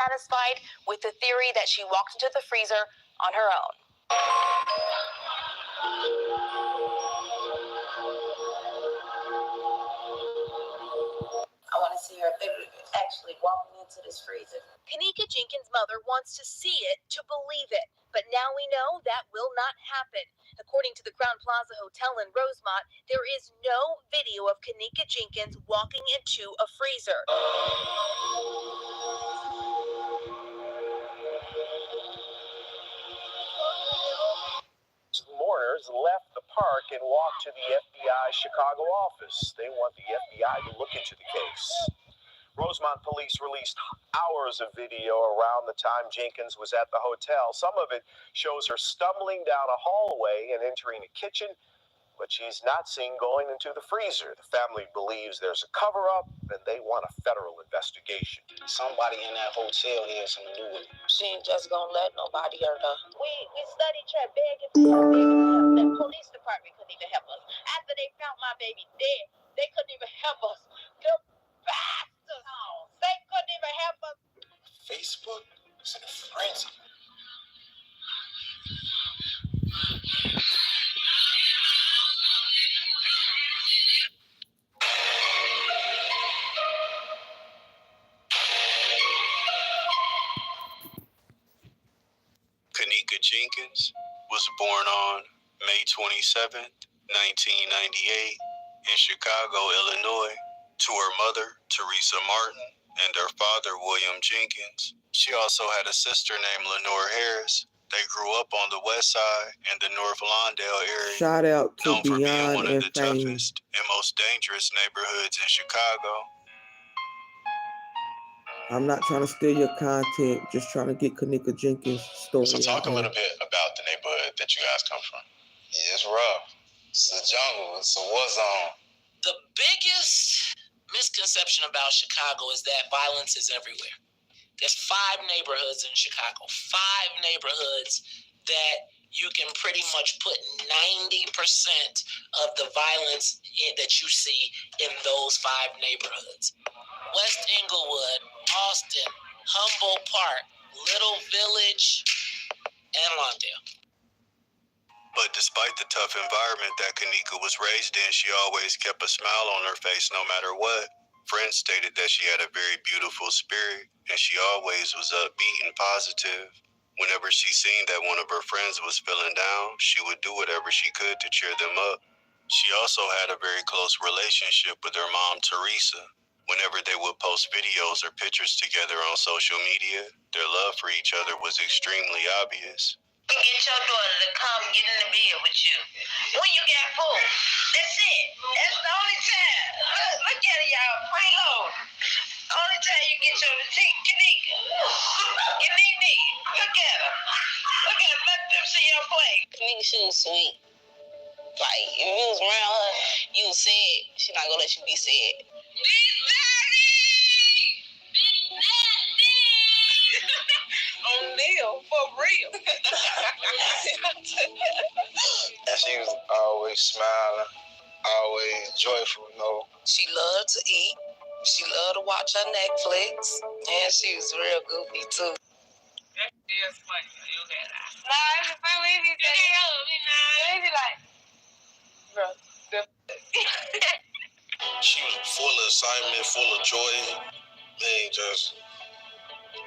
satisfied with the theory that she walked into the freezer on her own. I want to see her actually walking into this freezer. Kenneka Jenkins' mother wants to see it to believe it, but now we know that will not happen. According to the Crown Plaza Hotel in Rosemont, there is no video of Kenneka Jenkins walking into a freezer. Mourners left the park and walked to the FBI Chicago office. They want the FBI to look into the case. Rosemont police released hours of video around the time Jenkins was at the hotel. Some of it shows her stumbling down a hallway and entering a kitchen, but she's not seen going into the freezer. The family believes there's a cover-up, and they want a federal investigation. Somebody in that hotel here is something to do with it. She ain't just gonna let nobody hurt her. We studied trying begging for my baby to help. The police department couldn't even help us. After they found my baby dead, they couldn't even help us. The bastards! They couldn't even help us. Facebook is in a frenzy. Kenneka Jenkins was born on May 27th, 1998 in Chicago, Illinois, to her mother, Teresa Martin, and her father, William Jenkins. She also had a sister named Lenore Harris. They grew up on the west side in the North Lawndale area. Shout out to known for being Beyond one of and the Fame. toughest and most dangerous neighborhoods in Chicago. I'm not trying to steal your content, just trying to get Kenneka Jenkins' story. So talk a little bit about the neighborhood that you guys come from. Yeah, it's rough. It's a jungle. It's a war zone. The biggest misconception about Chicago is that violence is everywhere. There's 5 neighborhoods in Chicago, 5 neighborhoods that you can pretty much put 90% of the violence that you see in those 5 neighborhoods. West Englewood, Austin, Humboldt Park, Little Village, and Lawndale. But despite the tough environment that Kenneka was raised in, she always kept a smile on her face no matter what. Friends stated that she had a very beautiful spirit, and she always was upbeat and positive. Whenever she seen that one of her friends was feeling down, she would do whatever she could to cheer them up. She also had a very close relationship with her mom, Teresa. Whenever they would post videos or pictures together on social media, their love for each other was extremely obvious. Get your daughter to come get in the bed with you. When you got full. That's it. That's the only time. Look at it, y'all. Plain old. Only time you get your Kenneka. Your knee. Look at her. Look at her. Let them see your plate. Kenneka, she was sweet. Like, if you was around her, you was sad. She not gonna let you be sad. Big Daddy! Big Daddy! O'Neal, for real. And she was always smiling, always joyful, you know. She loved to eat. She loved to watch her Netflix. And she was real goofy, too. That is funny. You got that. Nah, it's funny. He said, like, bro, She was full of excitement, full of joy. Man, just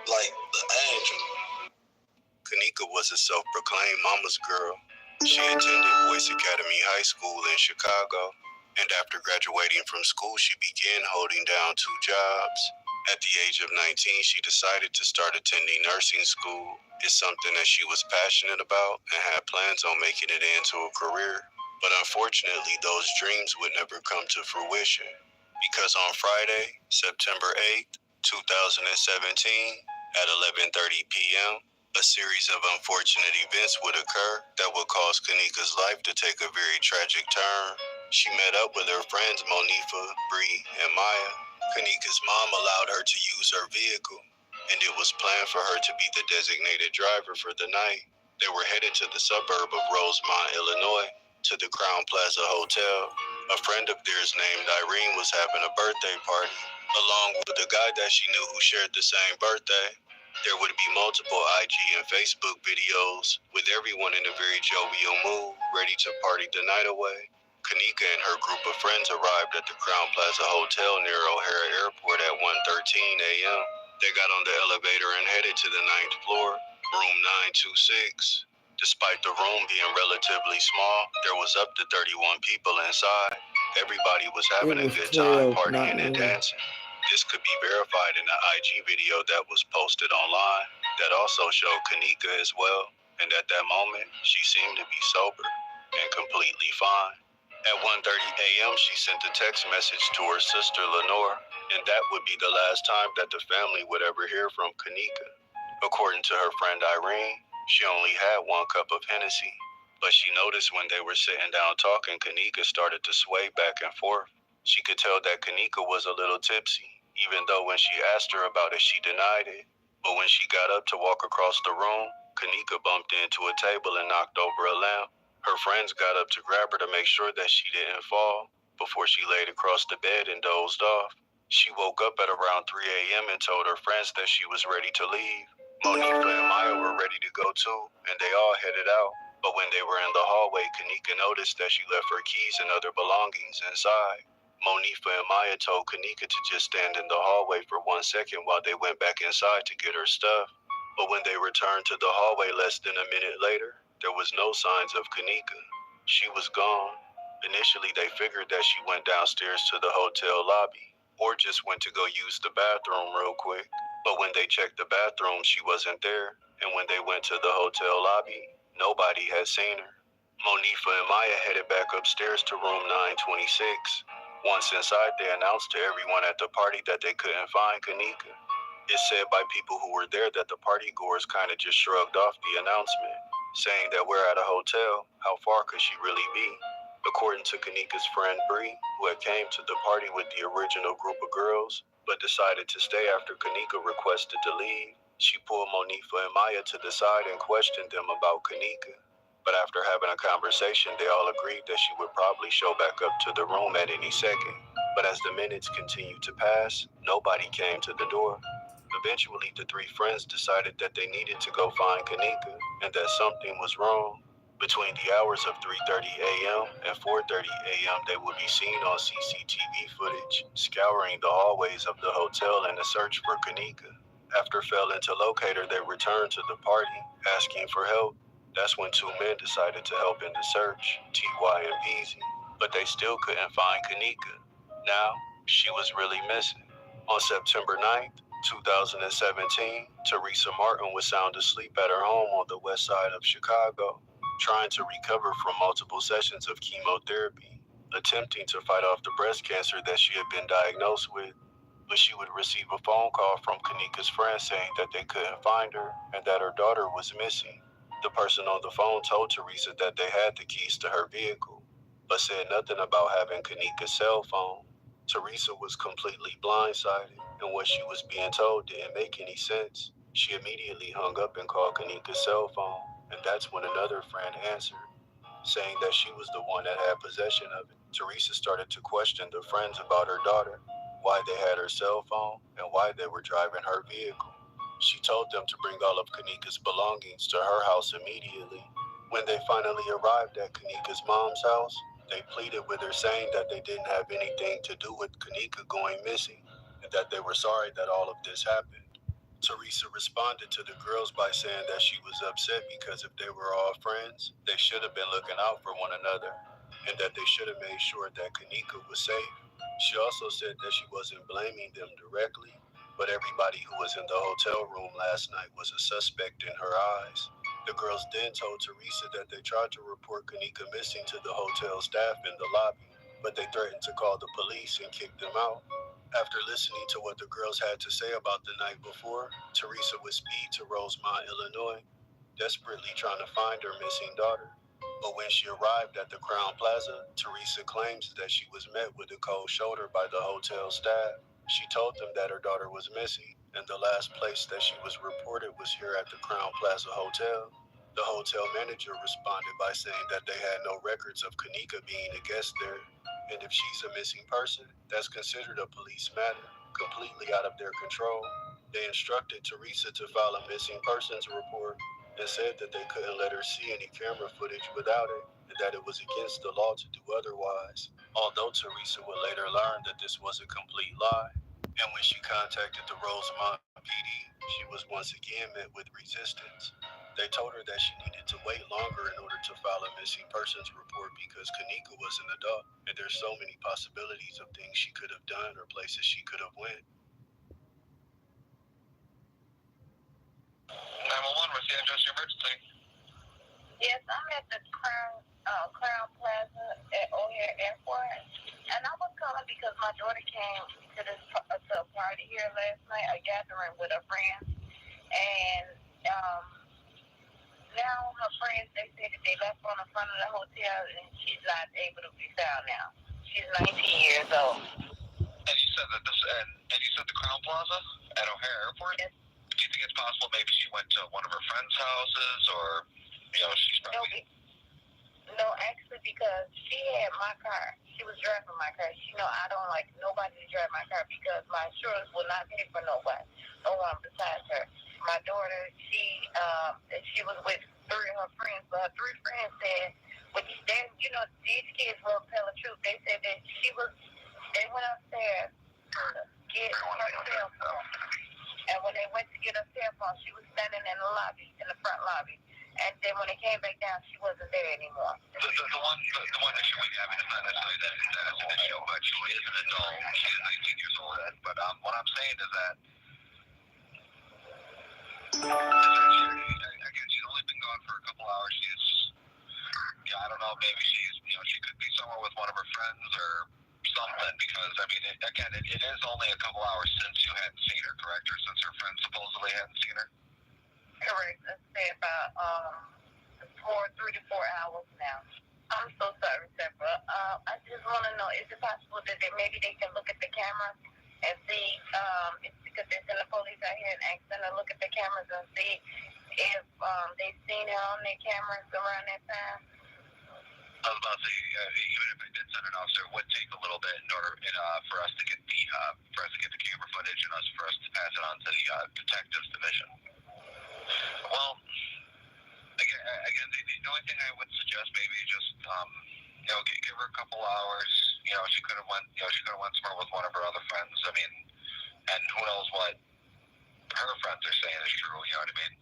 like the angel. Kenneka was a self-proclaimed mama's girl. She attended Boyce Academy High School in Chicago, and after graduating from school, she began holding down 2 jobs. At the age of 19, she decided to start attending nursing school. It's something that she was passionate about and had plans on making it into a career. But unfortunately, those dreams would never come to fruition, because on Friday, September 8th, 2017, at 11:30 p.m., a series of unfortunate events would occur that would cause Kenneka's life to take a very tragic turn. She met up with her friends Monifa, Bree, and Maya. Kenneka's mom allowed her to use her vehicle, and it was planned for her to be the designated driver for the night. They were headed to the suburb of Rosemont, Illinois, to the Crown Plaza Hotel. A friend of theirs named Irene was having a birthday party, along with a guy that she knew who shared the same birthday. There would be multiple IG and Facebook videos with everyone in a very jovial mood, ready to party the night away. Kenneka and her group of friends arrived at the Crown Plaza Hotel near O'Hare Airport at 1:13 a.m. They got on the elevator and headed to the 9th floor, room 926. Despite the room being relatively small, there was up to 31 people inside. Everybody was having a good time 12, not partying and 1. dancing. This could be verified in the IG video that was posted online that also showed Kenneka as well, and at that moment, she seemed to be sober and completely fine. At 1:30 a.m., she sent a text message to her sister Lenore, and that would be the last time that the family would ever hear from Kenneka. According to her friend Irene, she only had 1 cup of Hennessy, but she noticed when they were sitting down talking, Kenneka started to sway back and forth. She could tell that Kenneka was a little tipsy, even though when she asked her about it, she denied it. But when she got up to walk across the room, Kenneka bumped into a table and knocked over a lamp. Her friends got up to grab her to make sure that she didn't fall before she laid across the bed and dozed off. She woke up at around 3 a.m. and told her friends that she was ready to leave. Monifa and Maya were ready to go too, and they all headed out. But when they were in the hallway, Kenneka noticed that she left her keys and other belongings inside. Monifa and Maya told Kenneka to just stand in the hallway for 1 second while they went back inside to get her stuff. But when they returned to the hallway less than a minute later, there was no signs of Kenneka. She was gone. Initially, they figured that she went downstairs to the hotel lobby or just went to go use the bathroom real quick. But when they checked the bathroom, she wasn't there. And when they went to the hotel lobby, nobody had seen her. Monifa and Maya headed back upstairs to room 926. Once inside, they announced to everyone at the party that they couldn't find Kenneka. It's said by people who were there that the partygoers kind of just shrugged off the announcement, saying that we're at a hotel, how far could she really be? According to Kenneka's friend Bree, who had came to the party with the original group of girls, but decided to stay after Kenneka requested to leave, she pulled Monifa and Maya to the side and questioned them about Kenneka. But after having a conversation, they all agreed that she would probably show back up to the room at any second. But as the minutes continued to pass, nobody came to the door. Eventually, the 3 friends decided that they needed to go find Kenneka and that something was wrong. Between the hours of 3:30 a.m. and 4:30 a.m., they would be seen on CCTV footage, scouring the hallways of the hotel in a search for Kenneka. After failing to locate her, they returned to the party, asking for help. That's when 2 men decided to help in the search, T.Y. and Peasy, but they still couldn't find Kenneka. Now, she was really missing. On September 9th, 2017, Teresa Martin was sound asleep at her home on the west side of Chicago, trying to recover from multiple sessions of chemotherapy, attempting to fight off the breast cancer that she had been diagnosed with. But she would receive a phone call from Kenneka's friend saying that they couldn't find her and that her daughter was missing. The person on the phone told Teresa that they had the keys to her vehicle, but said nothing about having Kenneka's cell phone. Teresa was completely blindsided, and what she was being told didn't make any sense. She immediately hung up and called Kenneka's cell phone, and that's when another friend answered, saying that she was the one that had possession of it. Teresa started to question the friends about her daughter, why they had her cell phone, and why they were driving her vehicle. She told them to bring all of Kenneka's belongings to her house immediately. When they finally arrived at Kenneka's mom's house, they pleaded with her, saying that they didn't have anything to do with Kenneka going missing and that they were sorry that all of this happened. Teresa responded to the girls by saying that she was upset because if they were all friends, they should have been looking out for one another and that they should have made sure that Kenneka was safe. She also said that she wasn't blaming them directly, but everybody who was in the hotel room last night was a suspect in her eyes. The girls then told Teresa that they tried to report Kenneka missing to the hotel staff in the lobby, but they threatened to call the police and kick them out. After listening to what the girls had to say about the night before, Teresa would speed to Rosemont, Illinois, desperately trying to find her missing daughter. But when she arrived at the Crown Plaza, Teresa claims that she was met with a cold shoulder by the hotel staff. She told them that her daughter was missing, and the last place that she was reported was here at the Crown Plaza Hotel. The hotel manager responded by saying that they had no records of Kenneka being a guest there, and if she's a missing person, that's considered a police matter, completely out of their control. They instructed Teresa to file a missing persons report and said that they couldn't let her see any camera footage without it and that it was against the law to do otherwise, although Teresa would later learn that this was a complete lie. And when she contacted the Rosemont PD, she was once again met with resistance. They told her that she needed to wait longer in order to file a missing persons report because Kenneka was an adult and there's so many possibilities of things she could have done or places she could have went. 911, what's the address of your emergency? Yes, I'm at the Crown Plaza at O'Hare Airport, and I was calling because my daughter came to to a party here last night, a gathering with her friends, and now her friends, they said that they left on the front of the hotel, and she's not able to be found now. She's 19 years old. And you said that and you said the Crown Plaza at O'Hare Airport? Yes. Do you think it's possible maybe she went to one of her friends' houses, or, she's probably... No, actually, because she had my car. She was driving my car. I don't like nobody to drive my car because my insurance will not pay for no one besides her. My daughter, she was with three of her friends, but her three friends said, these kids will tell the truth. They said that they went upstairs to get her cell phone. And when they went to get her cell phone, she was standing in the lobby, in the front lobby. And then when they came back down, she wasn't there anymore. The one issue we have is not necessarily that it's an issue, but she is an adult. She is 19 years old. But what I'm saying is that, again, she's only been gone for a couple hours. I don't know, maybe she could be somewhere with one of her friends or something, because, it is only a couple hours since you hadn't seen her, correct? Or since her friends supposedly hadn't seen her? Correct. Let's say about 3 to 4 hours now. I'm so sorry, sir, but I just want to know, is it possible that maybe they can look at the cameras and see, it's because they're sending the police out here and ask them to look at the cameras and see if they've seen her on their cameras around that time? I was about to say, even if I did send an officer, it would take a little bit in order for us to get the camera footage and for us to pass it on to the detectives division. Well, again, the only thing I would suggest maybe just give her a couple hours. She could have went somewhere with one of her other friends. And who knows what her friends are saying is true. You know what I mean?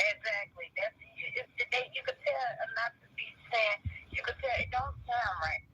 Exactly. You could tell, not to be saying, you could tell it don't sound right.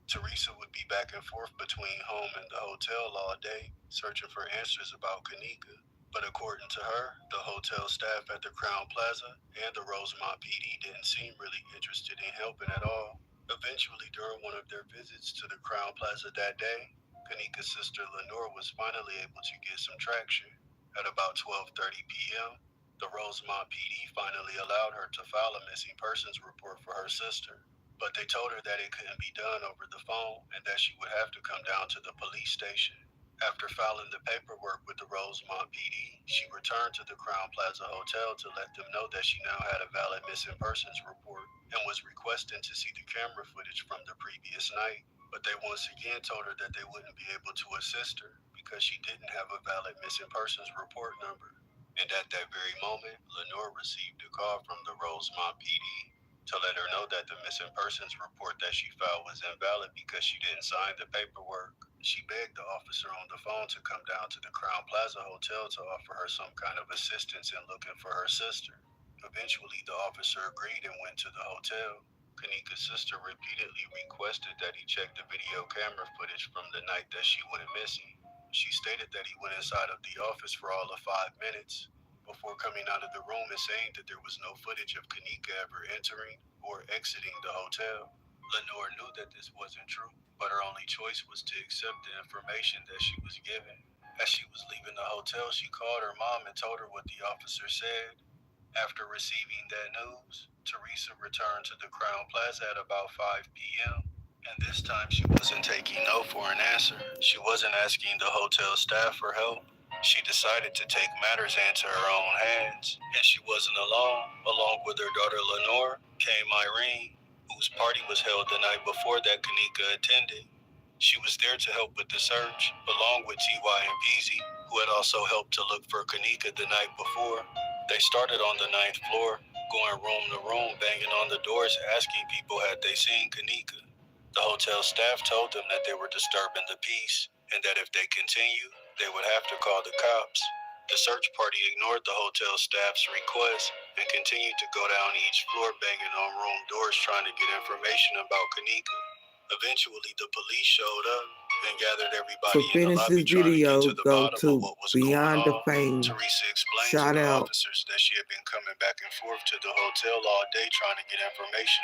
Teresa would be back and forth between home and the hotel all day, searching for answers about Kenneka. But according to her, the hotel staff at the Crown Plaza and the Rosemont PD didn't seem really interested in helping at all. Eventually, during one of their visits to the Crown Plaza that day, Kenneka's sister Lenore was finally able to get some traction. At about 12:30 p.m., the Rosemont PD finally allowed her to file a missing persons report for her sister. But they told her that it couldn't be done over the phone and that she would have to come down to the police station. After filing the paperwork with the Rosemont PD, she returned to the Crown Plaza Hotel to let them know that she now had a valid missing persons report and was requesting to see the camera footage from the previous night. But they once again told her that they wouldn't be able to assist her because she didn't have a valid missing persons report number. And at that very moment, Lenore received a call from the Rosemont PD to let her know that the missing persons report that she filed was invalid because she didn't sign the paperwork. She begged the officer on the phone to come down to the Crown Plaza Hotel to offer her some kind of assistance in looking for her sister. Eventually, the officer agreed and went to the hotel. Kenneka's sister repeatedly requested that he check the video camera footage from the night that she went missing. She stated that he went inside of the office for all of 5 minutes before coming out of the room and saying that there was no footage of Kenneka ever entering or exiting the hotel. Lenore knew that this wasn't true, but her only choice was to accept the information that she was given. As she was leaving the hotel, she called her mom and told her what the officer said. After receiving that news, Teresa returned to the Crown Plaza at about 5 p.m. And this time she wasn't taking no for an answer. She wasn't asking the hotel staff for help. She decided to take matters into her own hands. And she wasn't alone. Along with her daughter Lenore came Irene, whose party was held the night before that Kenneka attended. She was there to help with the search, along with T.Y. and Peasy, who had also helped to look for Kenneka the night before. They started on the 9th floor, going room to room, banging on the doors, asking people had they seen Kenneka. The hotel staff told them that they were disturbing the peace, and that if they continued, they would have to call the cops. The search party ignored the hotel staff's request and continued to go down each floor, banging on room doors, trying to get information about Kenneka. Eventually, the police showed up and gathered everybody To in the finish lobby, this trying to video, get to the go bottom to of what was Beyond going the on. Fame. Teresa explained to Shout the out. officers that she had been coming back and forth to the hotel all day trying to get information